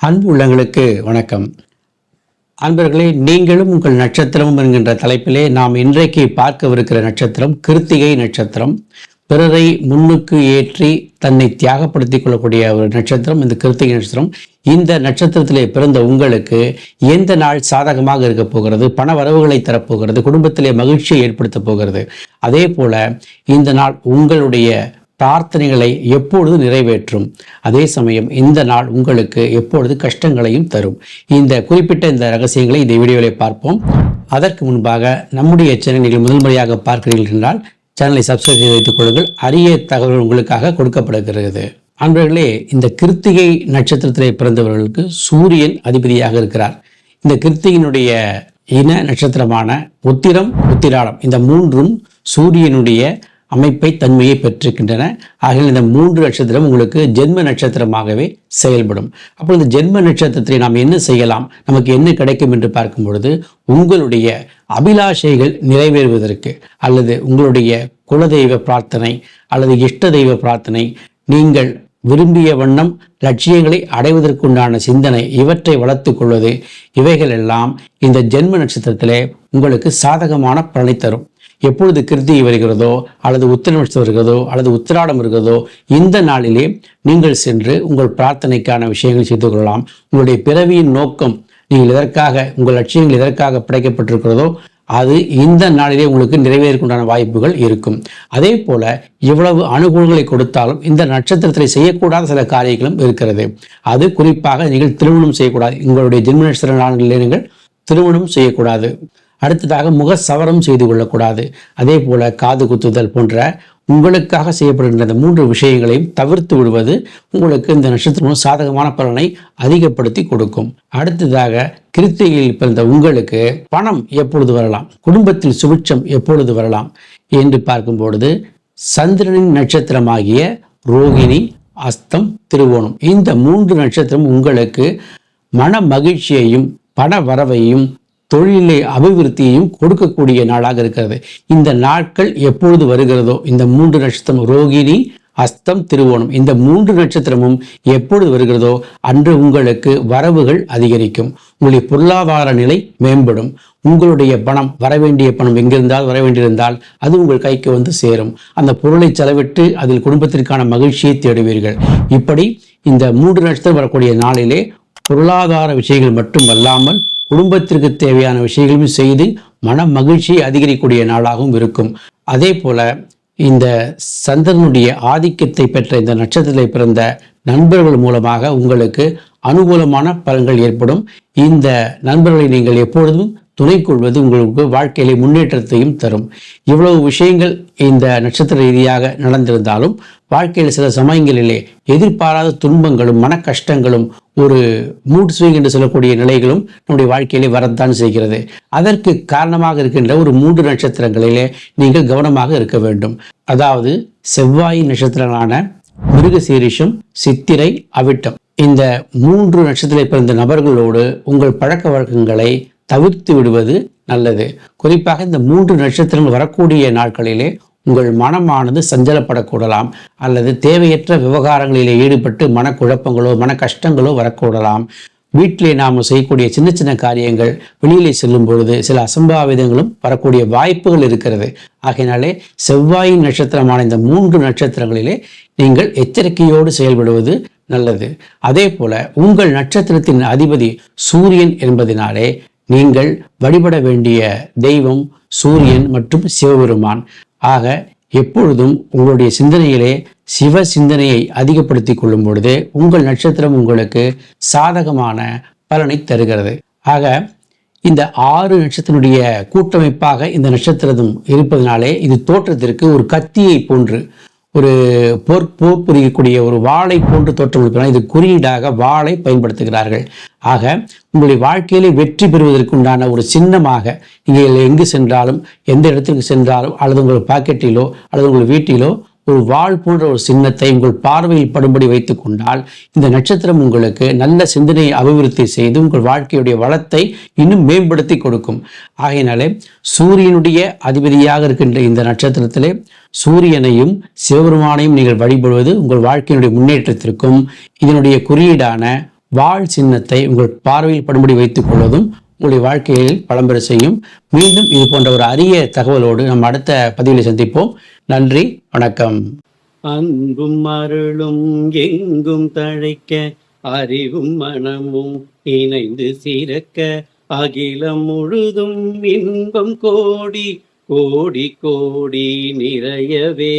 அன்பு உள்ளங்களுக்கு வணக்கம். அன்பர்களே, நீங்களும் உங்கள் நட்சத்திரமும் என்கின்ற தலைப்பிலே நாம் இன்றைக்கு பார்க்கவிருக்கிற நட்சத்திரம் கிருத்திகை நட்சத்திரம். பிறரை முன்னுக்கு ஏற்றி தன்னை தியாகப்படுத்திக் கொள்ளக்கூடிய ஒரு நட்சத்திரம் இந்த கிருத்திகை நட்சத்திரம். இந்த நட்சத்திரத்திலே பிறந்த உங்களுக்கு எந்த நாள் சாதகமாக இருக்க போகிறது, பண வரவுகளை தரப்போகிறது, குடும்பத்திலே மகிழ்ச்சியை ஏற்படுத்த போகிறது. அதே போல இந்த நாள் உங்களுடைய பிரார்த்தனைகளை எப்பொழுது நிறைவேற்றும், அதே சமயம் இந்த நாள் உங்களுக்கு எப்பொழுது கஷ்டங்களையும் தரும். இந்த குறிப்பிட்ட இந்த ரகசியங்களை இந்த வீடியோவில் பார்ப்போம். அதற்கு முன்பாக நம்முடைய சேனலை நீங்கள் முதல் முறையாக பார்க்கிறீர்கள் என்றால் சேனலை சப்ஸ்கிரைப் செய்து வைத்துக் கொள்ளுங்கள். அரிய தகவல் உங்களுக்காக கொடுக்கப்படுகிறது. அன்பர்களே, இந்த கிருத்திகை நட்சத்திரத்திலே பிறந்தவர்களுக்கு சூரியன் அதிபதியாக இருக்கிறார். இந்த கிருத்திகையினுடைய இன நட்சத்திரமான உத்திரம், உத்திராடம் இந்த மூன்றும் சூரியனுடைய அமைப்பை தன்மையை பெற்றிருக்கின்றன. ஆகிய இந்த மூன்று நட்சத்திரம் உங்களுக்கு ஜென்ம நட்சத்திரமாகவே செயல்படும். அப்போ இந்த ஜென்ம நட்சத்திரத்தை நாம் என்ன செய்யலாம், நமக்கு என்ன கிடைக்கும் என்று பார்க்கும் பொழுது, உங்களுடைய அபிலாஷைகள் நிறைவேறுவதற்கு அல்லது உங்களுடைய குலதெய்வ பிரார்த்தனை அல்லது இஷ்ட தெய்வ பிரார்த்தனை, நீங்கள் விரும்பிய வண்ணம் லட்சியங்களை அடைவதற்குண்டான சிந்தனை, இவற்றை வளர்த்துக் கொள்வது, இவைகள் எல்லாம் இந்த ஜென்ம நட்சத்திரத்திலே உங்களுக்கு சாதகமான பலனை தரும். எப்பொழுது கிருத்திகை வருகிறதோ அல்லது உத்திர நட்சத்திரம் வருகிறதோ அல்லது உத்திராடம் வருகிறதோ இந்த நாளிலே நீங்கள் சென்று உங்கள் பிரார்த்தனைக்கான விஷயங்களை செய்து கொள்ளலாம். உங்களுடைய பிறவியின் நோக்கம், நீங்கள் எதற்காக, உங்கள் லட்சியங்கள் எதற்காக படைக்கப்பட்டிருக்கிறதோ அது இந்த நாளிலே உங்களுக்கு நிறைவேறக்குண்டான வாய்ப்புகள் இருக்கும். அதே போல இவ்வளவு அனுகூலங்களை கொடுத்தாலும் இந்த நட்சத்திரத்தில் செய்யக்கூடாத சில காரியங்களும் இருக்கிறது. அது குறிப்பாக நீங்கள் திருமணம் செய்யக்கூடாது. உங்களுடைய ஜென்ம நட்சத்திர நாளிலே நீங்கள் திருமணம் செய்யக்கூடாது. அடுத்ததாக முக சவரம் செய்து கொள்ளக்கூடாது. அதே போல காது குத்துதல் போன்ற உங்களுக்காக செய்யப்படுகின்ற இந்த மூன்று விஷயங்களையும் தவிர்த்து விடுவது உங்களுக்கு இந்த நட்சத்திரம் சாதகமான பலனை அதிகப்படுத்தி கொடுக்கும். அடுத்ததாக கிருத்திகையில் பிறந்த உங்களுக்கு பணம் எப்பொழுது வரலாம், குடும்பத்தில் சுபிட்சம் எப்பொழுது வரலாம் என்று பார்க்கும் பொழுது, சந்திரனின் நட்சத்திரமாகிய ரோகிணி, அஸ்தம், திருவோணம் இந்த மூன்று நட்சத்திரம் உங்களுக்கு மன மகிழ்ச்சியையும் பண வரவையும் தொழிலை அபிவிருத்தியையும் கொடுக்கக்கூடிய நாளாக இருக்கிறது. இந்த நாட்கள் எப்பொழுது வருகிறதோ, இந்த மூன்று நட்சத்திரம் ரோகிணி, அஸ்தம், திருவோணம் இந்த மூன்று நட்சத்திரமும் எப்பொழுது வருகிறதோ அன்று உங்களுக்கு வரவுகள் அதிகரிக்கும். உங்களுடைய பொருளாதார நிலை மேம்படும். உங்களுடைய பணம், வரவேண்டிய பணம் எங்கிருந்தால் வரவேண்டியிருந்தால் அது உங்கள் கைக்கு வந்து சேரும். அந்த பொருளை செலவிட்டு அதில் குடும்பத்திற்கான மகிழ்ச்சியை தேடுவீர்கள். இப்படி இந்த மூன்று நட்சத்திரம் வரக்கூடிய நாளிலே பொருளாதார விஷயங்கள் மட்டும் அல்லாமல் குடும்பத்திற்கு தேவையான விஷயங்களும் செய்து மன மகிழ்ச்சியை அதிகரிக்கக்கூடிய நாளாகவும் இருக்கும். அதே போல இந்த சந்திரனுடைய ஆதிக்கத்தை பெற்ற இந்த நட்சத்திரத்தில் பிறந்த நண்பர்கள் மூலமாக உங்களுக்கு அனுகூலமான பலன்கள் ஏற்படும். இந்த நண்பர்களை நீங்கள் எப்பொழுதும் துணை கொள்வது உங்களுக்கு வாழ்க்கையிலே முன்னேற்றத்தையும் தரும். இவ்வளவு விஷயங்கள் இந்த நட்சத்திர ரீதியாக நடந்திருந்தாலும் வாழ்க்கையில் சில சமயங்களிலே எதிர்பாராத துன்பங்களும் மன கஷ்டங்களும் ஒரு மூட் ஸ்விங் என்று சொல்லக்கூடிய நிலைகளும் நம்முடைய வாழ்க்கையிலே வரத்தான் செய்கிறது. அதற்கு காரணமாக இருக்கின்ற ஒரு மூன்று நட்சத்திரங்களிலே நீங்கள் கவனமாக இருக்க வேண்டும். அதாவது செவ்வாய் நட்சத்திரங்களான மிருகசீரிஷம், சித்திரை, அவிட்டம் இந்த மூன்று நட்சத்திரத்தில் பிறந்த நபர்களோடு உங்கள் பழக்க வழக்கங்களை தவிர்த்து விடுவது நல்லது. குறிப்பாக இந்த மூன்று நட்சத்திரங்கள் வரக்கூடிய நாட்களிலே உங்கள் மனமானது சஞ்சலப்படக்கூடலாம் அல்லது தேவையற்ற விவகாரங்களிலே ஈடுபட்டு மனக்குழப்பங்களோ மன கஷ்டங்களோ வரக்கூடலாம். வீட்டிலே நாம் செய்யக்கூடிய சின்ன சின்ன காரியங்கள் வெளியிலே செல்லும் பொழுது சில அசம்பாவிதங்களும் வரக்கூடிய வாய்ப்புகள் இருக்கிறது. ஆகையினாலே செவ்வாயின் நட்சத்திரமான இந்த மூன்று நட்சத்திரங்களிலே நீங்கள் எச்சரிக்கையோடு செயல்படுவது நல்லது. அதே போல உங்கள் நட்சத்திரத்தின் அதிபதி சூரியன் என்பதனாலே நீங்கள் வழிபட வேண்டிய தெய்வம் சூரியன் மற்றும் சிவபெருமான். ஆக எப்பொழுதும் உங்களுடைய சிந்தனையிலே சிவ சிந்தனையை அதிகப்படுத்தி கொள்ளும் பொழுது உங்கள் நட்சத்திரம் உங்களுக்கு சாதகமான பலனை தருகிறது. ஆக இந்த 6 நட்சத்திரனுடைய கூட்டமைப்பாக இந்த நட்சத்திரம் இருப்பதனாலே இது தோற்றத்திற்கு ஒரு கத்தியை போன்று, ஒரு போர் புரியக்கூடிய ஒரு வாளை போன்று தோற்றமளிப்பதால் இது குறியீடாக வாளை பயன்படுத்துகிறார்கள். ஆக உங்களுடைய வாழ்க்கையிலே வெற்றி பெறுவதற்கு உண்டான ஒரு சின்னமாக நீங்கள் எங்கு சென்றாலும், எந்த இடத்திற்கு சென்றாலும், அல்லது உங்கள் பாக்கெட்டிலோ அல்லது உங்கள் வீட்டிலோ ஒரு வாள் போன்ற ஒரு சின்னத்தை உங்கள் பார்வையில் படும்படி வைத்துக் கொண்டால் இந்த நட்சத்திரம் உங்களுக்கு நல்ல சிந்தனையை அபிவிருத்தி செய்து உங்கள் வாழ்க்கையுடைய வளத்தை இன்னும் மேம்படுத்தி கொடுக்கும். ஆகையினாலே சூரியனுடைய அதிபதியாக இருக்கின்ற இந்த நட்சத்திரத்திலே சூரியனையும் சிவபெருமானையும் நீங்கள் வழிபடுவது உங்கள் வாழ்க்கையினுடைய முன்னேற்றத்திற்கும் இதனுடைய குறியீடான வாழ் சின்னத்தை உங்கள் பார்வையில் படும்படி வைத்துக் கொள்வதும் உங்களுடைய வாழ்க்கையில் பலம்பெற செய்யும். மீண்டும் இது போன்ற ஒரு அரிய தகவலோடு நம்ம அடுத்த பதிவில் சந்திப்போம். நன்றி, வணக்கம். அன்பும் அருளும் எங்கும் தழைக்க, அறிவும் மனமும் இணைந்து சிறக்க, அகிலம் முழுதும் இன்பம் கோடி கோடி கோடி நிறையவே.